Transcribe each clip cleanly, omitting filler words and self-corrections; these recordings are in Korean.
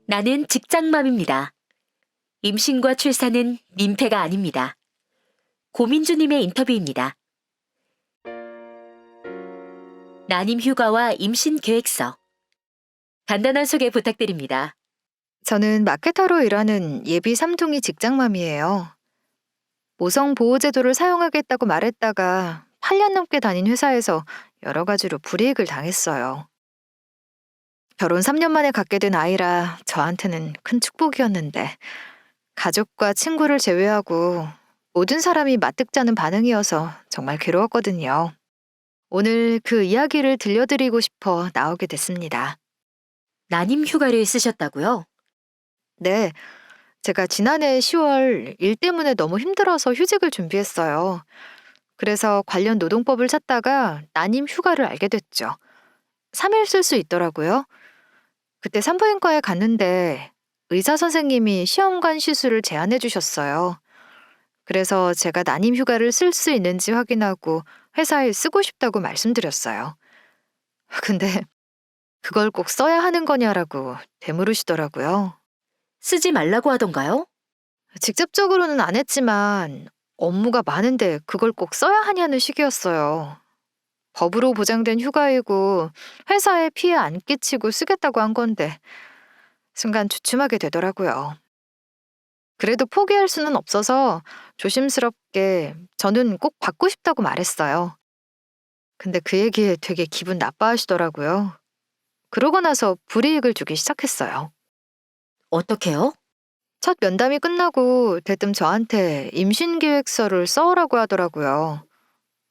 나는 직장맘입니다. 임신과 출산은 민폐가 아닙니다. 고민주님의 인터뷰입니다. 난임 휴가와 임신 계획서. 간단한 소개 부탁드립니다. 저는 마케터로 일하는 예비 삼둥이 직장맘이에요. 모성 보호제도를 사용하겠다고 말했다가 8년 넘게 다닌 회사에서 여러 가지로 불이익을 당했어요. 결혼 3년 만에 갖게 된 아이라 저한테는 큰 축복이었는데 가족과 친구를 제외하고 모든 사람이 맞득자는 반응이어서 정말 괴로웠거든요. 오늘 그 이야기를 들려드리고 싶어 나오게 됐습니다. 난임 휴가를 쓰셨다고요? 네, 제가 지난해 10월 일 때문에 너무 힘들어서 휴직을 준비했어요. 그래서 관련 노동법을 찾다가 난임 휴가를 알게 됐죠. 3일 쓸 수 있더라고요. 그때 산부인과에 갔는데 의사 선생님이 시험관 시술을 제안해 주셨어요. 그래서 제가 난임 휴가를 쓸 수 있는지 확인하고 회사에 쓰고 싶다고 말씀드렸어요. 근데 그걸 꼭 써야 하는 거냐라고 되물으시더라고요. 쓰지 말라고 하던가요? 직접적으로는 안 했지만 업무가 많은데 그걸 꼭 써야 하냐는 식이었어요. 법으로 보장된 휴가이고 회사에 피해 안 끼치고 쓰겠다고 한 건데 순간 주춤하게 되더라고요. 그래도 포기할 수는 없어서 조심스럽게 저는 꼭 받고 싶다고 말했어요. 근데 그 얘기에 되게 기분 나빠하시더라고요. 그러고 나서 불이익을 주기 시작했어요. 어떻게요? 첫 면담이 끝나고 대뜸 저한테 임신 계획서를 써오라고 하더라고요.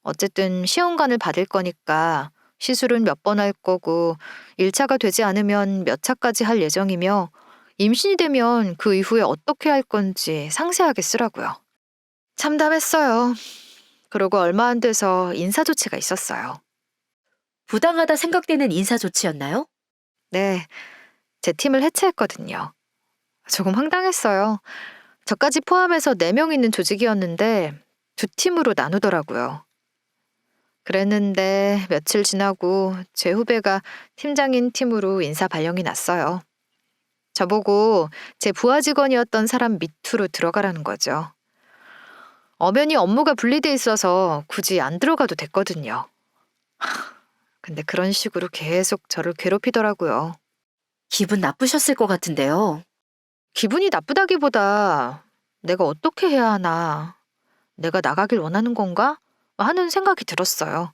어쨌든 시험관을 받을 거니까 시술은 몇 번 할 거고 1차가 되지 않으면 몇 차까지 할 예정이며 임신이 되면 그 이후에 어떻게 할 건지 상세하게 쓰라고요. 참담했어요. 그러고 얼마 안 돼서 인사 조치가 있었어요. 부당하다 생각되는 인사 조치였나요? 네, 제 팀을 해체했거든요. 조금 황당했어요. 저까지 포함해서 4명 있는 조직이었는데 2팀으로 나누더라고요. 그랬는데 며칠 지나고 제 후배가 팀장인 팀으로 인사 발령이 났어요. 저보고 제 부하 직원이었던 사람 밑으로 들어가라는 거죠. 엄연히 업무가 분리돼 있어서 굳이 안 들어가도 됐거든요. 근데 그런 식으로 계속 저를 괴롭히더라고요. 기분 나쁘셨을 것 같은데요. 기분이 나쁘다기보다 내가 어떻게 해야 하나, 내가 나가길 원하는 건가? 하는 생각이 들었어요.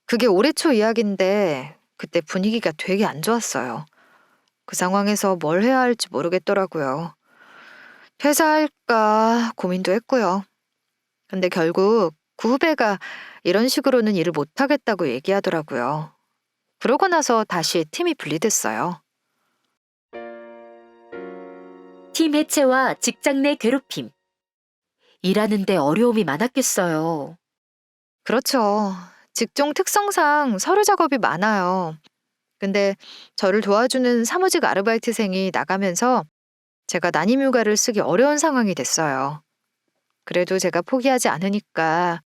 그게 올해 초 이야기인데 그때 분위기가 되게 안 좋았어요. 그 상황에서 뭘 해야 할지 모르겠더라고요. 퇴사할까 고민도 했고요. 근데 결국 그 후배가 이런 식으로는 일을 못하겠다고 얘기하더라고요. 그러고 나서 다시 팀이 분리됐어요. 팀 해체와 직장 내 괴롭힘. 일하는데 어려움이 많았겠어요. 그렇죠. 직종 특성상 서류 작업이 많아요. 근데 저를 도와주는 사무직 아르바이트생이 나가면서 제가 난임휴가를 쓰기 어려운 상황이 됐어요. 그래도 제가 포기하지 않으니까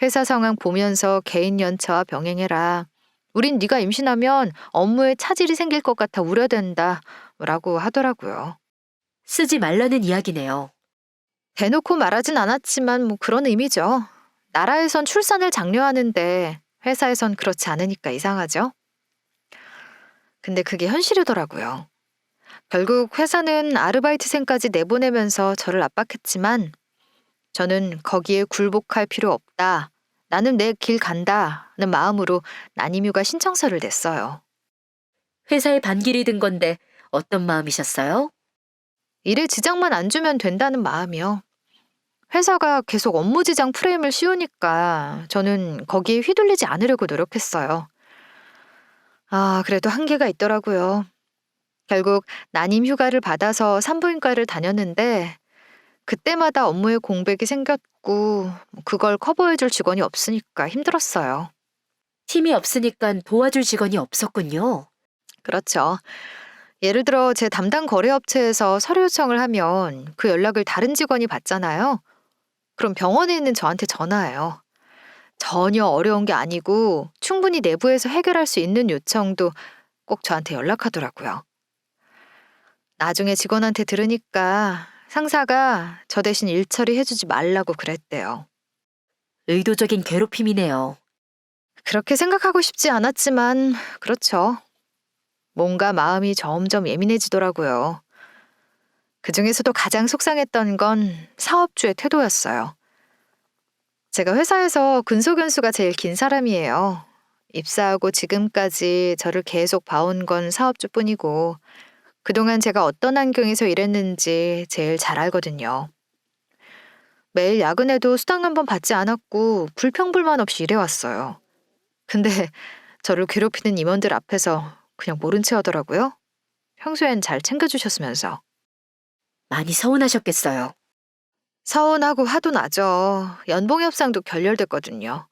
회사 상황 보면서 개인 연차와 병행해라. 우린 네가 임신하면 업무에 차질이 생길 것 같아 우려된다. 라고 하더라고요. 쓰지 말라는 이야기네요. 대놓고 말하진 않았지만 뭐 그런 의미죠. 나라에선 출산을 장려하는데 회사에선 그렇지 않으니까 이상하죠. 근데 그게 현실이더라고요. 결국 회사는 아르바이트생까지 내보내면서 저를 압박했지만 저는 거기에 굴복할 필요 없다. 나는 내 길 간다는 마음으로 난임휴가 신청서를 냈어요. 회사에 반길이 든 건데 어떤 마음이셨어요? 일에 지장만 안 주면 된다는 마음이요. 회사가 계속 업무 지장 프레임을 씌우니까 저는 거기에 휘둘리지 않으려고 노력했어요. 아, 그래도 한계가 있더라고요. 결국 난임 휴가를 받아서 산부인과를 다녔는데 그때마다 업무에 공백이 생겼고 그걸 커버해줄 직원이 없으니까 힘들었어요. 팀이 없으니까 도와줄 직원이 없었군요. 그렇죠. 예를 들어 제 담당 거래업체에서 서류 요청을 하면 그 연락을 다른 직원이 받잖아요. 그럼 병원에 있는 저한테 전화해요. 전혀 어려운 게 아니고 충분히 내부에서 해결할 수 있는 요청도 꼭 저한테 연락하더라고요. 나중에 직원한테 들으니까 상사가 저 대신 일 처리해주지 말라고 그랬대요. 의도적인 괴롭힘이네요. 그렇게 생각하고 싶지 않았지만 그렇죠. 뭔가 마음이 점점 예민해지더라고요. 그중에서도 가장 속상했던 건 사업주의 태도였어요. 제가 회사에서 근속연수가 제일 긴 사람이에요. 입사하고 지금까지 저를 계속 봐온 건 사업주뿐이고 그동안 제가 어떤 환경에서 일했는지 제일 잘 알거든요. 매일 야근에도 수당 한 번 받지 않았고 불평불만 없이 일해왔어요. 근데 저를 괴롭히는 임원들 앞에서 그냥 모른 체 하더라고요. 평소엔 잘 챙겨주셨으면서. 많이 서운하셨겠어요. 서운하고 화도 나죠. 연봉 협상도 결렬됐거든요.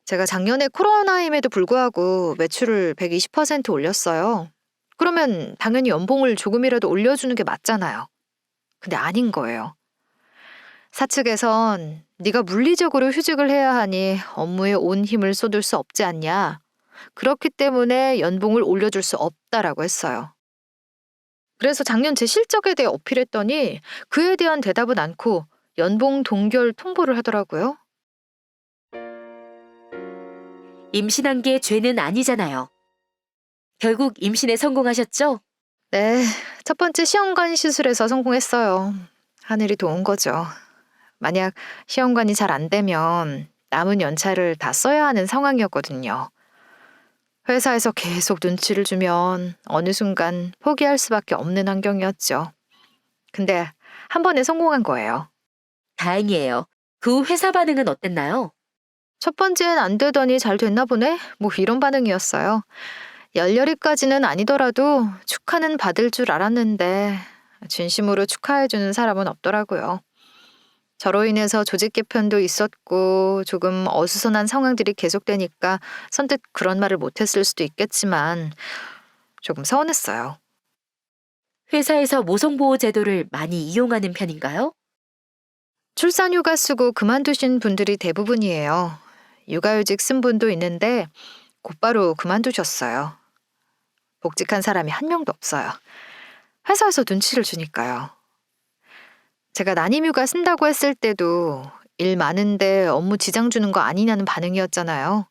제가 작년에 코로나임에도 불구하고 매출을 120% 올렸어요. 그러면 당연히 연봉을 조금이라도 올려주는 게 맞잖아요. 근데 아닌 거예요. 사측에선 네가 물리적으로 휴직을 해야 하니 업무에 온 힘을 쏟을 수 없지 않냐. 그렇기 때문에 연봉을 올려줄 수 없다라고 했어요. 그래서 작년 제 실적에 대해 어필했더니 그에 대한 대답은 않고 연봉 동결 통보를 하더라고요. 임신한 게 죄는 아니잖아요. 결국 임신에 성공하셨죠? 네, 첫 번째 시험관 시술에서 성공했어요. 하늘이 도운 거죠. 만약 시험관이 잘 안 되면 남은 연차를 다 써야 하는 상황이었거든요. 회사에서 계속 눈치를 주면 어느 순간 포기할 수밖에 없는 환경이었죠. 근데 한 번에 성공한 거예요. 다행이에요. 그 후 회사 반응은 어땠나요? 첫 번째는 안 되더니 잘 됐나 보네? 뭐 이런 반응이었어요. 열렬히까지는 아니더라도 축하는 받을 줄 알았는데 진심으로 축하해주는 사람은 없더라고요. 저로 인해서 조직 개편도 있었고 조금 어수선한 상황들이 계속되니까 선뜻 그런 말을 못했을 수도 있겠지만 조금 서운했어요. 회사에서 모성보호 제도를 많이 이용하는 편인가요? 출산휴가 쓰고 그만두신 분들이 대부분이에요. 육아휴직 쓴 분도 있는데 곧바로 그만두셨어요. 복직한 사람이 한 명도 없어요. 회사에서 눈치를 주니까요. 제가 난임휴가 쓴다고 했을 때도 일 많은데 업무 지장 주는 거 아니냐는 반응이었잖아요.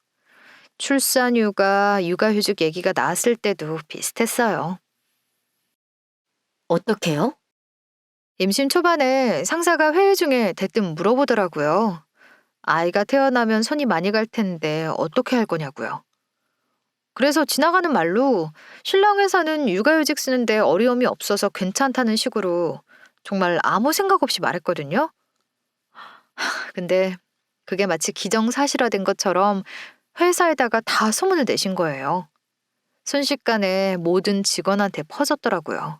출산휴가, 육아휴직 얘기가 나왔을 때도 비슷했어요. 어떻게요? 임신 초반에 상사가 회의 중에 대뜸 물어보더라고요. 아이가 태어나면 손이 많이 갈 텐데 어떻게 할 거냐고요. 그래서 지나가는 말로 신랑 회사는 육아휴직 쓰는데 어려움이 없어서 괜찮다는 식으로 정말 아무 생각 없이 말했거든요. 근데 그게 마치 기정사실화된 것처럼 회사에다가 다 소문을 내신 거예요. 순식간에 모든 직원한테 퍼졌더라고요.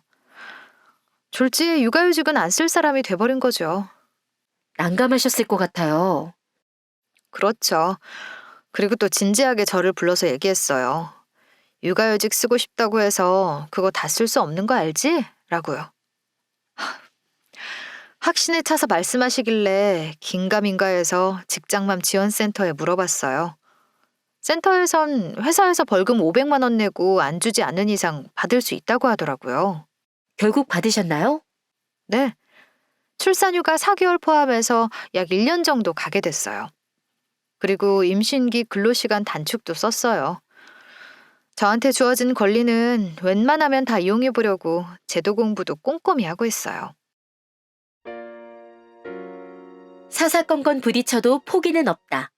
졸지에 육아휴직은 안 쓸 사람이 돼버린 거죠. 난감하셨을 것 같아요. 그렇죠. 그리고 또 진지하게 저를 불러서 얘기했어요. 육아휴직 쓰고 싶다고 해서 그거 다 쓸 수 없는 거 알지? 라고요. 확신에 차서 말씀하시길래 긴가민가해서 직장맘 지원센터에 물어봤어요. 센터에선 회사에서 벌금 500만 원 내고 안 주지 않는 이상 받을 수 있다고 하더라고요. 결국 받으셨나요? 네. 출산휴가 4개월 포함해서 약 1년 정도 가게 됐어요. 그리고 임신기 근로시간 단축도 썼어요. 저한테 주어진 권리는 웬만하면 다 이용해 보려고 제도 공부도 꼼꼼히 하고 있어요. 사사건건 부딪혀도 포기는 없다.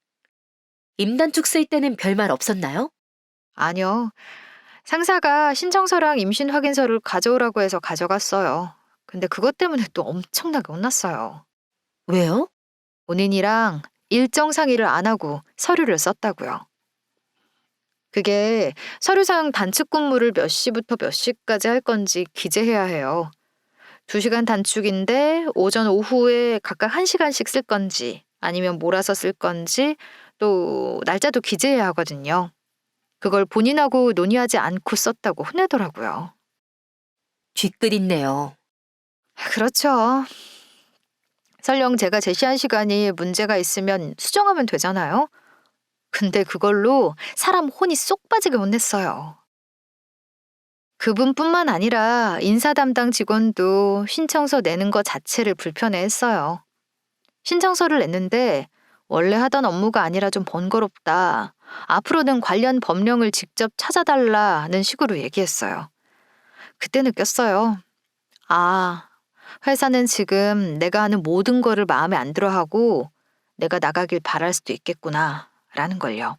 임단축 쓸 때는 별말 없었나요? 아니요. 상사가 신청서랑 임신 확인서를 가져오라고 해서 가져갔어요. 근데 그것 때문에 또 엄청나게 혼났어요. 왜요? 본인이랑 일정 상의를 안 하고 서류를 썼다고요. 그게 서류상 단축 근무를 몇 시부터 몇 시까지 할 건지 기재해야 해요. 2시간 단축인데 오전 오후에 각각 1시간씩 쓸 건지 아니면 몰아서 쓸 건지 또 날짜도 기재해야 하거든요. 그걸 본인하고 논의하지 않고 썼다고 혼내더라고요. 뒷끝 있네요. 그렇죠. 설령 제가 제시한 시간이 문제가 있으면 수정하면 되잖아요. 근데 그걸로 사람 혼이 쏙 빠지게 혼냈어요. 그분뿐만 아니라 인사 담당 직원도 신청서 내는 것 자체를 불편해했어요. 신청서를 냈는데 원래 하던 업무가 아니라 좀 번거롭다. 앞으로는 관련 법령을 직접 찾아달라는 식으로 얘기했어요. 그때 느꼈어요. 아, 회사는 지금 내가 하는 모든 거를 마음에 안 들어하고 내가 나가길 바랄 수도 있겠구나 라는 걸요.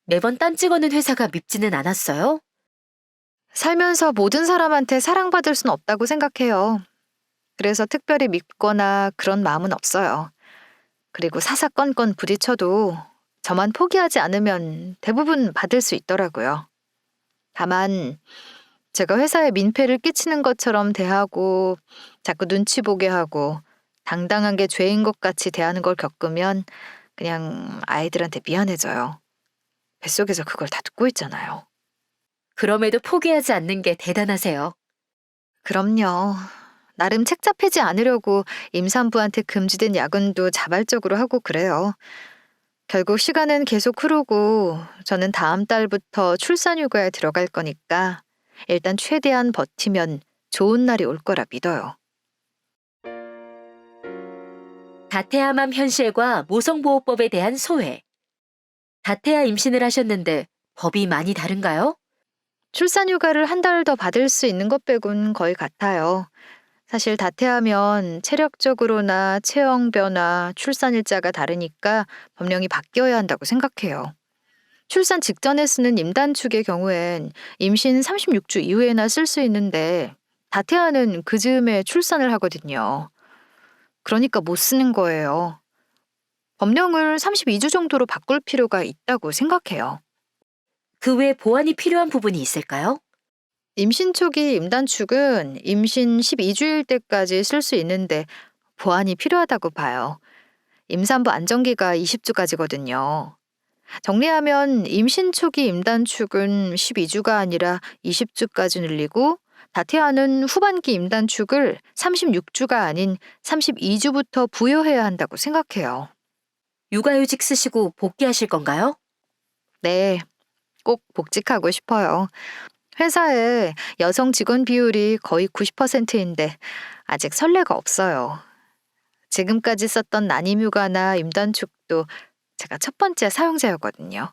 매번 딴 찍어는 회사가 밉지는 않았어요? 살면서 모든 사람한테 사랑받을 순 없다고 생각해요. 그래서 특별히 밉거나 그런 마음은 없어요. 그리고 사사건건 부딪혀도 저만 포기하지 않으면 대부분 받을 수 있더라고요. 다만 제가 회사에 민폐를 끼치는 것처럼 대하고 자꾸 눈치 보게 하고 당당한 게 죄인 것 같이 대하는 걸 겪으면 그냥 아이들한테 미안해져요. 뱃속에서 그걸 다 듣고 있잖아요. 그럼에도 포기하지 않는 게 대단하세요. 그럼요. 나름 책 잡히지 않으려고 임산부한테 금지된 야근도 자발적으로 하고 그래요. 결국 시간은 계속 흐르고 저는 다음 달부터 출산휴가에 들어갈 거니까 일단 최대한 버티면 좋은 날이 올 거라 믿어요. 다태아맘 현실과 모성보호법에 대한 소회. 다태아 임신을 하셨는데 법이 많이 다른가요? 출산휴가를 한 달 더 받을 수 있는 것 빼곤 거의 같아요. 사실 다태하면 체력적으로나 체형 변화, 출산 일자가 다르니까 법령이 바뀌어야 한다고 생각해요. 출산 직전에 쓰는 임단축의 경우엔 임신 36주 이후에나 쓸 수 있는데 다태아는 그 즈음에 출산을 하거든요. 그러니까 못 쓰는 거예요. 법령을 32주 정도로 바꿀 필요가 있다고 생각해요. 그 외 보완이 필요한 부분이 있을까요? 임신 초기 임단축은 임신 12주일 때까지 쓸 수 있는데 보완이 필요하다고 봐요. 임산부 안정기가 20주까지거든요. 정리하면 임신 초기 임단축은 12주가 아니라 20주까지 늘리고 다태아는 후반기 임단축을 36주가 아닌 32주부터 부여해야 한다고 생각해요. 육아휴직 쓰시고 복귀하실 건가요? 네, 꼭 복직하고 싶어요. 회사에 여성 직원 비율이 거의 90%인데 아직 선례가 없어요. 지금까지 썼던 난임휴가나 임단축도 제가 첫 번째 사용자였거든요.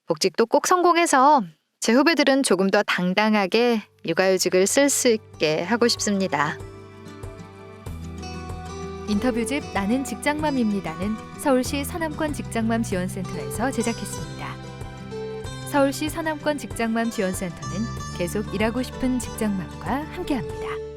복직도 꼭 성공해서 제 후배들은 조금 더 당당하게 육아휴직을 쓸 수 있게 하고 싶습니다. 인터뷰집 나는 직장맘입니다는 서울시 서남권 직장맘 지원센터에서 제작했습니다. 서울시 서남권 직장맘 지원센터는 계속 일하고 싶은 직장맘과 함께합니다.